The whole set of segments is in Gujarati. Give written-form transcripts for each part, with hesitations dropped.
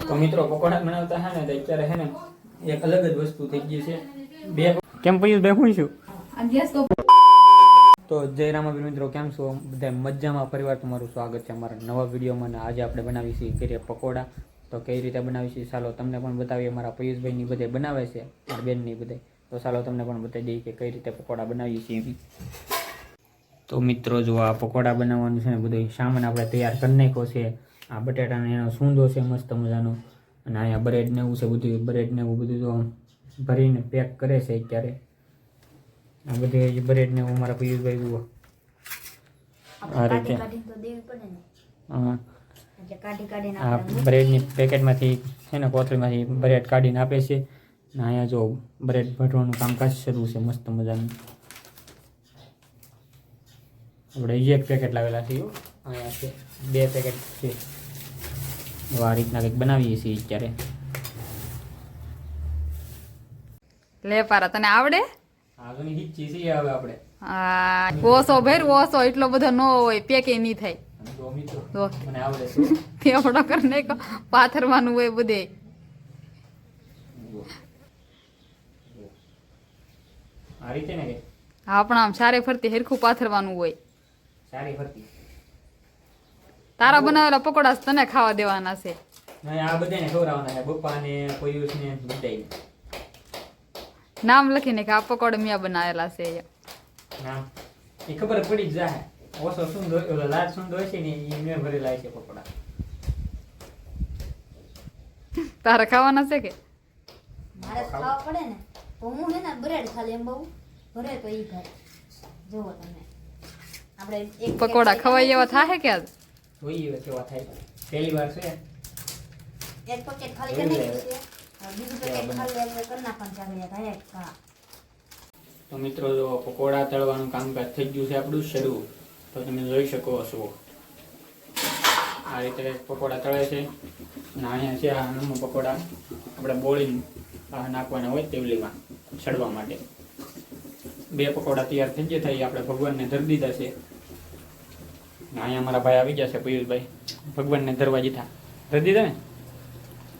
તો મિત્રો પકોડા બનાવતા હે ને તો અત્યારે હે ને એક અલગ જ વસ્તુ થઈ ગઈ છે બે કેમ પૈયું બે હું છું તો જય રામાબીર મિત્રો કેમ છો બધા મજામાં પરિવાર તમારું સ્વાગત છે અમારા નવા વિડીયોમાં ને આજે આપણે બનાવી છીએ ઘરે પકોડા તો કઈ રીતે બનાવી છીએ ચાલો તમને પણ બતાવીએ મારા પયુષભાઈ ની બધે બનાવે છે મારા બેન ની બધે તો ચાલો તમને પણ બતાવી દઈએ કે કઈ રીતે પકોડા બનાવીએ છીએ તો મિત્રો જો આ પકોડા બનાવવાનું છે ને બધું સામાન આપણે તૈયાર કરી નાખ્યો છે આ બટાટાનો એનો સૂંદો છે મસ્ત મજાનો અને અહીંયા બ્રેડ ને એવું છે બધું બ્રેડ ને એવું બધું જો ભરીને પેક કરે છે અત્યારે આ બધી બ્રેડ ને હું મારા પિયુષભાઈ જુઓ આ રીતે હા બ્રેડની પેકેટમાંથી છે ને કોથળીમાંથી બ્રેડ કાઢીને આપે છે અને અહીંયા જો બ્રેડ ભરવાનું કામકાજ શરૂ છે મસ્ત મજાનું આપણે એક પેકેટ લાવેલા છીએ અહીંયા છે બે પેકેટ છે આ રીતના કંઈક બનાવીએ છીએ અત્યારે લે પારા તને આવડે આગળની હિચ્છી છે હવે આપણે હા ઓસો ભેર ઓસો એટલો બધો ન હોય પેકે નહીં થાય તો મિત્રો મને આવડે છે તેવડો કરીને પાથરવાનું હોય બધે આ રીતે ને કે હા પણ આમ સારે ફરતી હેરખું પાથરવાનું હોય સારી ફરતી તારા બનાવેલા પકોડા તને ખાવા દેવાના છે આ બધાને ખવડાવવાના છે બપ્પાને પયુષને બધાને નામ લખીને કે આ પકોડા મિયા બનાવેલા છે ના એ ખબર પડી જ જાય ઓસો શું ઓલો લાલ શું હોય છે ને એ મેં ભરેલા છે પકોડા તારે ખાવાના છે કે મારે ખાવા પડે ને તો હું હે ને બ્રેડ ખાલી એમ બહુ ભરે તો ઈ ઘર જોવો તમે આપણે એક પકોડા ખવાય એવા થાય કે આજ જોઈએ કેવા થાય પહેલી વાર છે એક પેકેટ ખાલી કરી નાખ્યું છે બીજું પેકેટ ખાલી આપણે કરી નાખવાનું ચાલે થાય હા તો મિત્રો જો પકોડા તળવાનું કામકાજ થઈ ગયું છે આપણું શરૂ તો તમે જોઈ શકો છો આ રીતે પકોડા તળે છે અને અહીંયા છે આ નમો પકોડા આપણે બોળીને નાખવાના હોય તેવલીમાં ચડવા માટે બે પકોડા તૈયાર થઈ ગયા થાય આપણે ભગવાનને ધરી દીધા છે અહીંયા અમારા ભાઈ આવી ગયા છે પિયુષભાઈ ભગવાનને ધરવા દીધા ધરી દીધા ને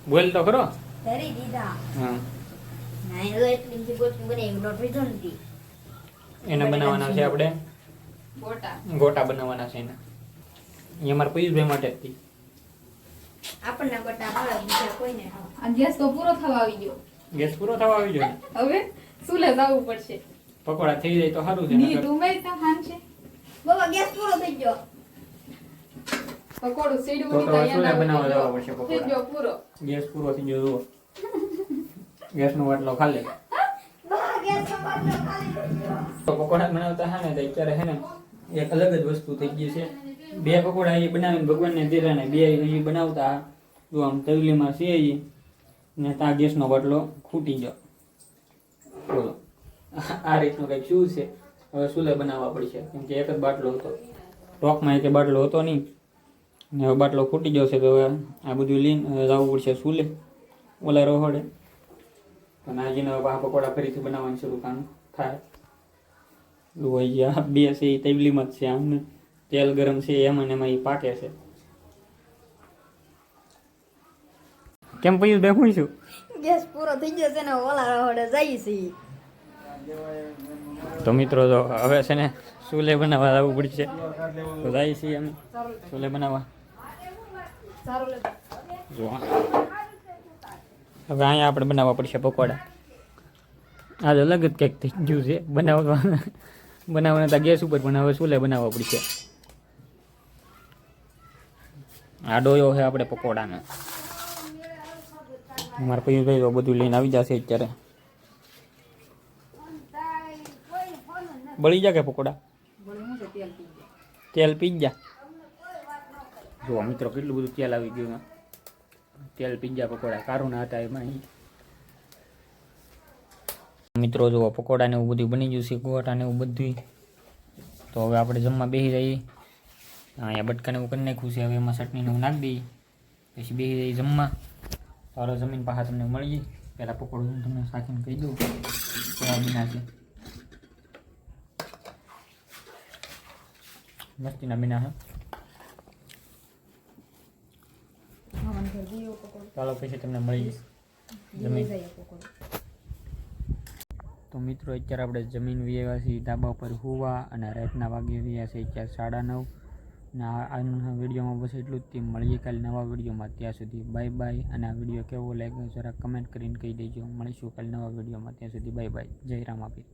બોલ તો ખરો ધરી દીધા હા ના એ એટલી ગોટની બને લોટ રીધો નથી એને બનાવવાના છે આપણે ગોટા બનાવવાના છે એના એ અમારા પિયુષભાઈ માટે જ હતી આપણને ગોટા ભાવે બીજા કોઈને આ ગેસ તો પૂરો થવા આવી ગયો ગેસ પૂરો થવા આવી ગયો હવે શું લે જવું પડશે પકોડા થઈ જાય તો સારું છે ની તું મેં તા ખાન છે બાબા ગેસ પૂરો થઈ ગયો પકોડું સીડું તો ની ચૂલે બનાવવા જવા પડશે થઈ પકોડા ગયો પૂરો ગેસ પૂરો થઈ ગયો જુઓ ગેસનો બાટલો ખાલી બાબા ગેસ સંભાળો ખાલી થઈ ગયો તો પકોડા બનાવતા હે ને તો અત્યારે હે ને એક અલગ જ વસ્તુ થઈ ગઈ છે બે પકોડા એ બનાવીને ભગવાનને દીધા ને બે એ બનાવતા જો આમ તવીલીમાં છે એ ને ત્યાં ગેસનો બાટલો ખૂટી ગયો બોલો આ રીતનું કંઈક શું છે હવે ચૂલે બનાવવા પડશે કેમ કે એક જ બાટલો હતો ટોકમાં એક બાટલો હતો નહીં ને હવે બાટલો ખૂટી ગયો છે તો હવે આ બધું લઈને જવું પડશે ચૂલે ઓલા રહોડે અને આજને હવે આ પકોડા ફરીથી બનાવવાનું શરૂ કામ થાય હોય ગયા બે છે એ તૈબલીમાં જ છે આમને તેલ ગરમ છે એમાં ને એમાં એ પાકે છે કેમ પૈયું બે હું છું ગેસ પૂરો થઈ ગયો છે ને ઓલા રોડે જઈ છે તો મિત્રો તો હવે છે ને ચૂલે બનાવવા આવવું પડશે તો જાય છીએ અમે ચૂલે બનાવવા જો હવે અહીંયા આપણે બનાવવા પડશે પકોડા આજ અલગ જ કંઈક થઈ ગયું છે બનાવવાના તો ગેસ ઉપર પણ હવે ચૂલે બનાવવા પડશે આ ડોયો છે આપણે પકોડાનો મારા પૈયુભાઈ તો બધું લઈને આવી જશે અત્યારે બળી જા કે પકોડા તેલ પી જા જો મિત્રો કેટલું બધું તેલ આવી ગયું તેલ પીઝા પકોડા કારુના હતા એમાં મિત્રો જો પકોડા ને એવું બધું બની ગયું છે ગોટા ને એવું બધું તો હવે આપણે જમવા બેસી જઈએ અહીંયા બટકાને એવું કરી નાખ્યું છે હવે એમાં ચટણીને એવું નાખી દઈએ પછી બેસી જઈએ જમવા ચાલો જમીન પાછા તમને મળીએ પહેલાં પકોડું તમને સાચીને કહી દઉં કેવા બના છે મસ્તીના બના છે દીવો પકોડો ચાલો પછી તમને મળીએ દીવો જાય પકોડો. તો મિત્રો અત્યારે આપણે જમીન વ્યાવ્યા છીએ ધાબા પર હોવા અને રાતના વાગી રહ્યા છે અત્યારે 9:30 અને આજના વિડીયોમાં બસ એટલું જ. મળીએ કાલે નવા વિડીયોમાં. ત્યાં સુધી બાય બાય. અને આ વિડીયો કેવો લાગ્યો જરા કમેન્ટ કરીને કહી દેજો. મળીશું કાલે નવા વિડીયોમાં. ત્યાં સુધી બાય બાય. જય રામાપીર.